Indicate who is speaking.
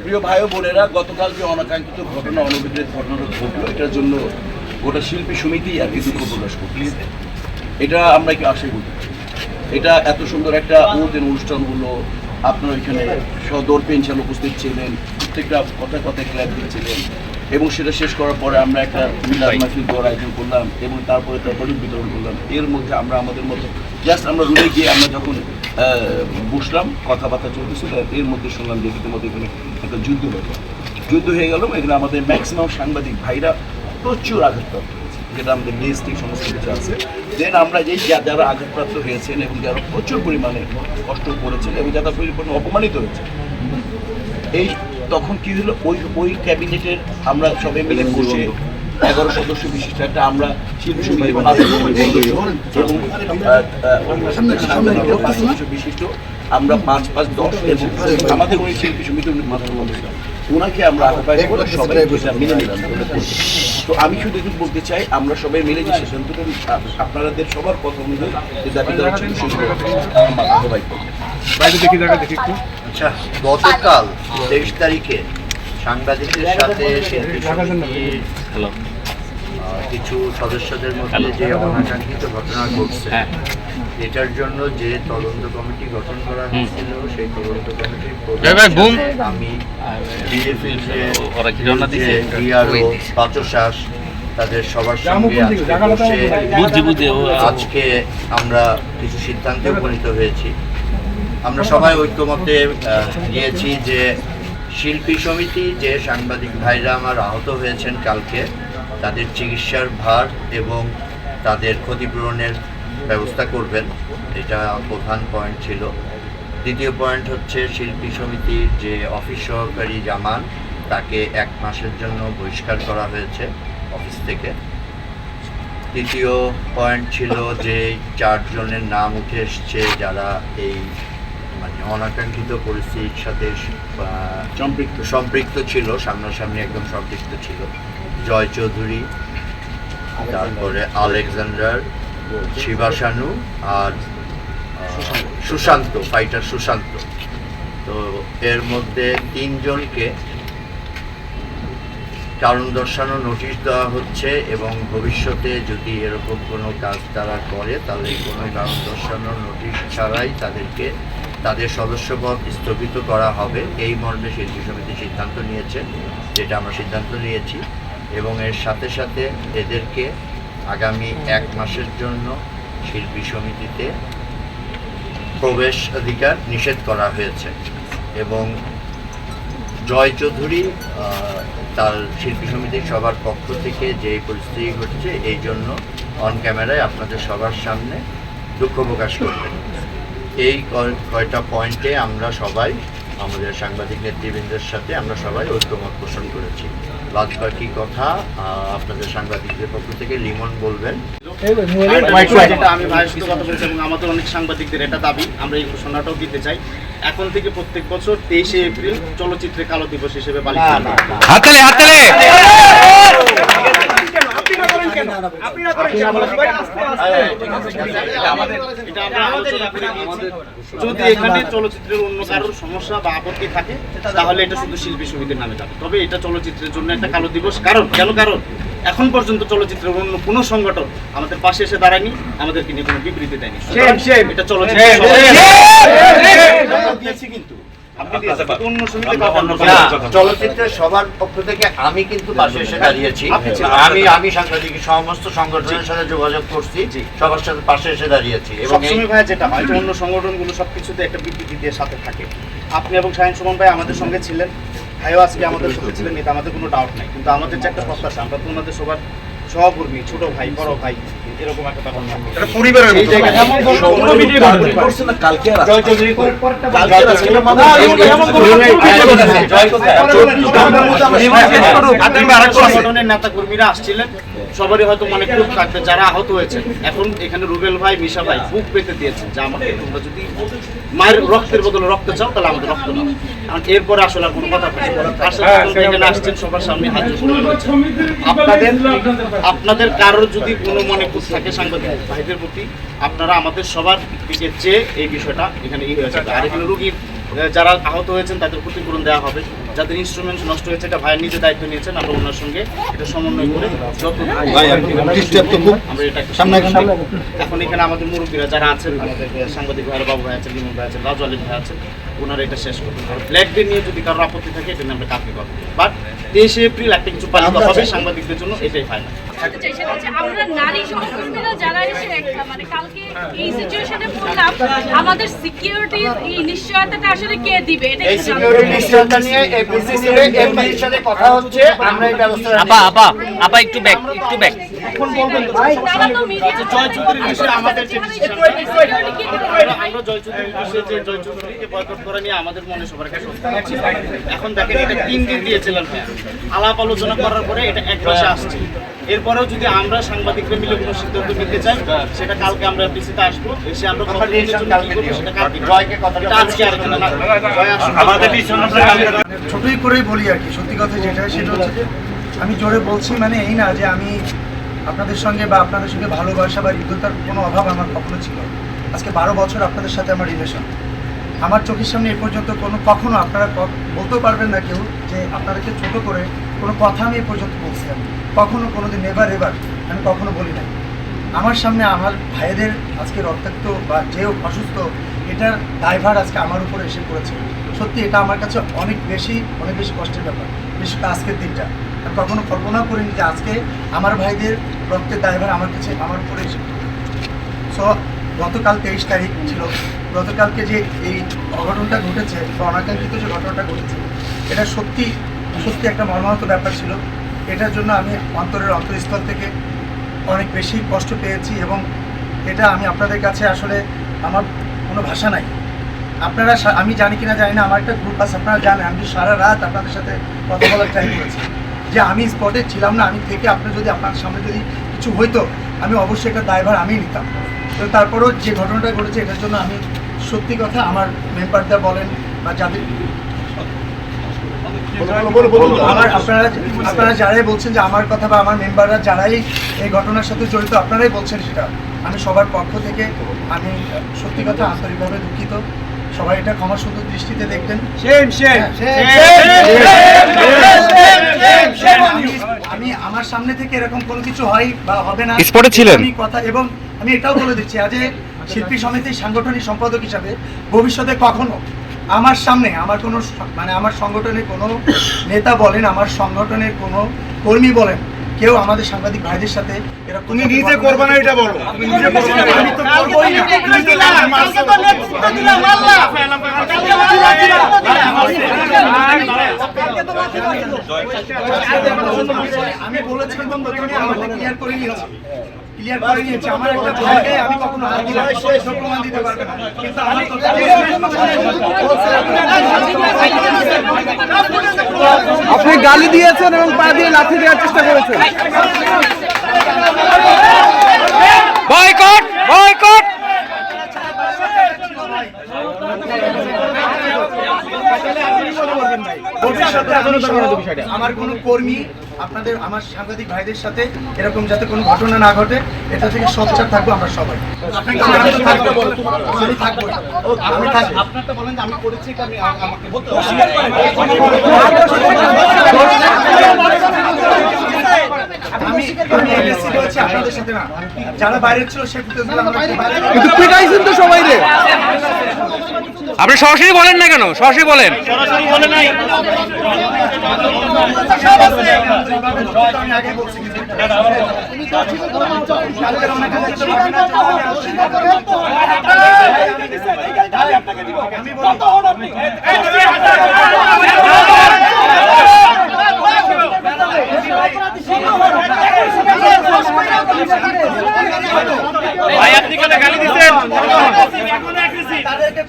Speaker 1: প্রিয় ভাই ও বোনেরা, গতকাল যে অনাকাঙ্ক্ষিত ঘটনা, অনভিপ্রেত ঘটনাটা ঘটলো, এটার জন্য গোটা শিল্পী সমিতি আর কি দুঃখ প্রকাশ করছে। এটা আমরা কি আশাই করি। এটা এত সুন্দর একটা অনুষ্ঠান হলো, আপনার ওইখানে সদর পেনশন উপস্থিত ছিলেন, প্রত্যেকটা কথায় কথায় ক্ল্যাপ দিচ্ছিলেন, এবং সেটা শেষ করার পরে আমরা একটা মিলাদ মাহফিল করার আয়োজন করলাম এবং তারপরে তরবারি বিতরণ করলাম। এর মধ্যে আমরা আমাদের মতো জাস্ট আমরা রুমে গিয়ে আমরা যখন বসলাম, কথাবার্তা চলতেছিল, এর মধ্যে শুনলাম যে ইতিমধ্যে এখানে একটা যুদ্ধ হয়ে গেল। এখানে আমাদের ম্যাক্সিমাম সাংবাদিক ভাইরা প্রচুর আঘাতপ্রাপ্ত হয়েছে, যেটা আমাদের লিস্টিং সমস্ত কিছু আছে। দেন আমরা যে যারা আঘাতপ্রাপ্ত হয়েছেন এবং যারা প্রচুর পরিমাণে কষ্ট করেছেন এবং যারা পরিমাণে অপমানিত হয়েছে, এই তখন কি হলো, ওই ক্যাবিনেটের আমরা সবাই মিলে বসে 11 সদস্য বিশিষ্ট একটা আমরা শিল্পী সমিতি এবং 5 সদস্য বিশিষ্ট আমরা 5-5-10 এবং আমাদের ওই শিল্পী সমিতির মাত্র ওনাকে আমরা আহ্বান করে সবাই মিলে নিলাম। তো আমি শুধু একটু বলতে চাই, আমরা সবাই মিলে যে সিদ্ধান্তটা আপনাদের সবার কথা অনুযায়ী যে দাবি দেওয়া ছিল আহ্বান
Speaker 2: আচ্ছা, গতকাল 23 তারিখে সাংবাদিকদের সাথে শিল্পী সমিতির কিছু সদস্যদের মধ্যে যে অনাকাঙ্ক্ষিত ঘটনা ঘটছে, এটার জন্য যে তদন্ত কমিটি গঠন করা হয়েছিল, সেই তদন্ত কমিটির আমি বাচশ্বাস তাদের সবার সঙ্গে আজকে আমরা কিছু সিদ্ধান্তে উপনীত হয়েছি। আমরা সবাই ঐক্যমতে গিয়েছি যে শিল্পী সমিতি যে সাংবাদিক ভাইরা আমার আহত হয়েছেন কালকে, তাদের চিকিৎসার ভার এবং তাদের ক্ষতিপূরণের ব্যবস্থা করবেন, এটা প্রধান পয়েন্ট ছিল। দ্বিতীয় পয়েন্ট হচ্ছে শিল্পী সমিতির যে অফিস সহকারী জামান, তাকে 1 মাসের জন্য বহিষ্কার করা হয়েছে অফিস থেকে। তৃতীয় পয়েন্ট ছিল যে 4 জনের নাম উঠে এসছে যারা এই অনাকাঙ্ক্ষিত পরিস্থিতির সাথে সম্পৃক্ত ছিল, সামনাসামনি একদম সম্পৃক্ত ছিল। জয় চৌধুরী, তারপরে আলেকজান্ডার, শিবাশানু আর সুশান্ত, ফাইটার সুশান্ত। তো এর মধ্যে 3 জনকে কারণ দর্শানো নোটিশ দেওয়া হচ্ছে এবং ভবিষ্যতে যদি এরকম কোনো কাজ তারা করে, তাহলে কোনো কারণ দর্শানোর নোটিশ ছাড়াই তাদেরকে তাদের সদস্যপদ স্থগিত করা হবে। এই মর্মে শিল্পী সমিতি সিদ্ধান্ত নিয়েছে, যেটা আমরা সিদ্ধান্ত নিয়েছি। এবং এর সাথে সাথে এদেরকে আগামী 1 মাসের জন্য শিল্পী সমিতিতে প্রবেশ অধিকার নিষেধ করা হয়েছে। এবং জয় চৌধুরী তার শিল্পী সমিতির সবার পক্ষ থেকে যে পরিস্থিতি ঘটছে, এই জন্য অন ক্যামেরায় আপনাদের সবার সামনে দুঃখ প্রকাশ করবেন। এই কয়টা পয়েন্টে আমরা সবাই আমাদের সাংবাদিক নেতৃবৃন্দের সাথে আমরা সবাই ঐক্যমত পোষণ করেছি। বাদ বাকি কথা আপনাদের সাংবাদিকদের পক্ষ থেকে লিমন বলবেন।
Speaker 3: যেটা আমি ভাইয়ের সাথে কথা বলছি এবং আমাদের অনেক সাংবাদিকদের এটা দাবি, আমরা এই ঘোষণাটাও দিতে চাই, এখন থেকে প্রত্যেক বছর 23শে এপ্রিল চলচ্চিত্রে কালো দিবস হিসেবে পালিত হবে। যদি এখানে চলচ্চিত্রের অন্য কারোর সমস্যা বা আপত্তি থাকে, তাহলে এটা শুধু শিল্পী সমিতির নামে যাবে। তবে এটা চলচ্চিত্রের জন্য একটা কালো দিবস। কারণ এখন পর্যন্ত চলচ্চিত্রের অন্য কোনো সংগঠন আমাদের পাশে এসে দাঁড়ায়নি, আমাদেরকে নিয়ে কোনো বিবৃতি দেয়নি। এটা চলচ্চিত্র কিন্তু
Speaker 2: চলচ্চিত্রের সবার পক্ষ থেকে আমি কিন্তু পাশে এসে দাঁড়িয়েছি। আমি সাংবাদিক সমস্ত সংগঠনের সাথে যোগাযোগ করছি, সবার সাথে পাশে এসে দাঁড়িয়েছি। এবং
Speaker 3: ভাই যেটা হয়, অন্য সংগঠনগুলো সবকিছুতে একটা বিবৃতি দিয়ে সাথে থাকে। আপনি এবং শাহিন সুমন ভাই আমাদের সঙ্গে ছিলেন, ভাইও আজকে আমাদের সঙ্গে ছিলেন, এটা আমাদের কোনো ডাউট নাই। কিন্তু আমাদের যে একটা প্রত্যাশা, আমরা তো ওনাদের সবার সহকর্মী, ছোট ভাই, বড় ভাই, এরকম একটা ব্যাপার থাকে। সংগঠনের নেতা কর্মীরা আসছিলেন, সবারই হয়তো মনে খুব থাকবে যারা আহত হয়েছে। এখন এখানে রুবেল ভাই, মিশা ভাই বুক পেতে দিয়েছেন যে আমাকে তোমরা যদি মায়ের রক্তের বদলে রক্ত চাও, তাহলে আমাদের রক্ত নাও। কারণ এরপরে আসলে আর কোনো কথা আসছেন সবার সামনে হাত আপনাদের কারোর যদি কোনো মনে খুব থাকে সাংবাদিক ভাইদের প্রতি, আপনারা আমাদের সবার দিকে চেয়ে এই বিষয়টা এখানে হয়েছে। আর এখানে রুগীর যারা আহত হয়েছেন তাদের ক্ষতিপূরণ দেওয়া হবে। যাদের ইনস্ট্রুমেন্ট নষ্ট হয়েছে এটা ভাইয়ের নিজে দায়িত্ব নিয়েছেন, আমরা ওনার সঙ্গে এটা সমন্বয় করে যত আমরা এটা এখন এখানে আমাদের মুরব্বীরা যারা আছেন, আমাদের সাংবাদিক ভাইয়ের বাবু ভাই আছেন, লিমন ভাই আছেন, রাজু আলী ভাই আছেন, ওনারা এটা শেষ করবেন। আর ব্ল্যাক ডে নিয়ে যদি কারোর আপত্তি থাকে এটা নিয়ে আমরা কাকে করবো, বাট 23 এপ্রিল একটা কিছু পালিত হবে সাংবাদিকদের জন্য, এটাই ফাইনাল।
Speaker 4: আমরা নারী সহকর্মীরা যারা এসে মানে কালকে এই সিচুয়েশনে পড়লাম, আমাদের সিকিউরিটির এই নিশ্চয়তাটা আসলে কে দিবে? এটা
Speaker 2: এই সিকিউরিটি নিশ্চয়তা নিয়ে এপিসিসি এর সাথে কথা হচ্ছে, আমরা এই ব্যবস্থা
Speaker 5: আপা একটু ব্যাক
Speaker 3: এখন বলবেন তো
Speaker 4: তারা তো মিডিয়া
Speaker 3: জয় চৌধুরীর বিষয়ে আমাদের যে আমরা জয় চৌধুরীর বিষয়ে যে জয় চৌধুরীকে বয়কট করা নিয়ে আমাদের মনে সবার কাছে সন্দেহ ছিল। এখন দেখেন এটা 3 দিন দিয়েছিলেন, আলাপ আলোচনা করার পরে এটা এক মাসে আসছে। এরপরেও যদি আমরা সাংবাদিকরা মিলে কোনো সিদ্ধান্ত নিতে চাই, সেটা কালকে আমরা পিসিতে আসবো, এসে আমরা সেটা কালকে
Speaker 2: জয়কে কথা
Speaker 3: এটা আজকে আর এখানে না, জয় আসুন।
Speaker 6: ছোটই করেই বলি আর কি, সত্যি কথা যেটা সেটা হচ্ছে যে আমি জোরে বলছি মানে এই না যে আমি আপনাদের সঙ্গে বা আপনাদের সঙ্গে ভালোবাসা বা হৃদ্যতার কোনো অভাব আমার কখনো ছিল। আজকে 12 বছর আপনাদের সাথে আমার রিলেশন, আমার চোখের সামনে এ পর্যন্ত কখনো আপনারা বলতেও পারবেন না কেউ যে আপনাদেরকে ছোট করে কোনো কথা আমি এ পর্যন্ত বলছি। আমি কখনো কোনোদিন নেভার এভার আমি কখনো বলি নাই। আমার সামনে আমার ভাইদের আজকে রক্তাক্ত বা যেও অসুস্থ, এটার দায়ভার আজকে আমার উপরে এসে পড়েছে। সত্যি এটা আমার কাছে অনেক বেশি কষ্টের ব্যাপার, বিশেষ করে আজকের দিনটা আমি কখনো কল্পনা করিনি যে আজকে আমার ভাইদের রক্তের দায়ভার আমার কাছে আমার উপরে এসে পড়বে। সো গতকাল 23 তারিখ ছিল, গতকালকে যে এই অঘটনটা ঘটেছে বা অনাকাঙ্ক্ষিত যে ঘটনাটা ঘটেছে, এটা সত্যি একটা মর্মাহত ব্যাপার ছিল। এটার জন্য আমি অন্তরস্থল থেকে অনেক বেশি কষ্ট পেয়েছি এবং এটা আমি আপনাদের কাছে আসলে আমার কোনো ভাষা নাই। আপনারা আমি জানি কিনা জানি না, আমার একটা গ্রুপ আছে, আপনারা জানেন আমি সারা রাত আপনাদের সাথে কথা বলার ট্রাই করেছি যে আমি স্পটে ছিলাম না, আমি থেকে আপনার যদি আপনার সামনে যদি কিছু হইতো আমি অবশ্যই একটা দায়ভার আমি নিতাম। তো তারপরেও যে ঘটনাটা ঘটেছে এটার জন্য আমি সত্যি কথা আমার মেম্বাররা বলেন বা যাদের আমার আপনারা যারাই বলছেন যে আমার কথা বা আমার মেম্বাররা যারাই এই ঘটনার সাথে জড়িত আপনারাই বলছেন, সেটা আমি সবার পক্ষ থেকে আমি সত্যি কথা আন্তরিকভাবে দুঃখিত। সবাই এটা ক্ষমা সুন্দর দৃষ্টিতে দেখবেন। আমি আমার সামনে থেকে এরকম কোনো কিছু হয় বা হবে না
Speaker 5: স্পটে ছিলেন
Speaker 6: আমি কথা, এবং আমি এটাও বলে দিচ্ছি আজ শিল্পী সমিতির সাংগঠনিক সম্পাদক হিসাবে ভবিষ্যতে কখনো আমার সামনে আমার কোনো মানে আমার সংগঠনের কোনো নেতা বলেন, আমার সংগঠনের কোনো কর্মী বলেন, কেউ আমাদের সাংবাদিক ভাইদের সাথে এরকম তুমি নিজে করবে না এটা বলো, তুমি নিজে করবে না, আমি তো করবই না। আমি বলেছিলাম তো তুমি আমাকে ক্লিয়ার করে নিয়েছি আমার একটা ভাইকে আমি কখনো হাত দিলাম সে প্রমাণ দিতে পারবে না, কিন্তু আমার
Speaker 7: আপনি গালি দিয়েছেন এবং পা দিয়ে লাথি দেওয়ার চেষ্টা করেছেন। বয়কট বয়কট
Speaker 6: আমার কোনো কর্মী আপনাদের আমার সাংবাদিক ভাইদের সাথে এরকম যাতে কোনো ঘটনা না ঘটে এটা থেকে সোচ্চার থাকবো আমরা সবাই। আমি থাকবো,
Speaker 3: আপনারটা বলেন যে আমি করেছি, এটা আমি আমাকে বলতে
Speaker 6: আমি এসেছি হচ্ছে আপনাদের সাথে না, যারা বাইরে ছিল সে ফুটেজগুলো আমরা
Speaker 7: কিন্তু পিটাইছেন তো সবাই রে।
Speaker 5: আপনি সরাসরি বলেন না কেন? সরাসরি বলেন।
Speaker 3: সরাসরি বলে নাই।
Speaker 6: আমি আগে বলছি
Speaker 5: ভাই আপনি কেন গালি দিচ্ছেন?
Speaker 6: তাদেরকে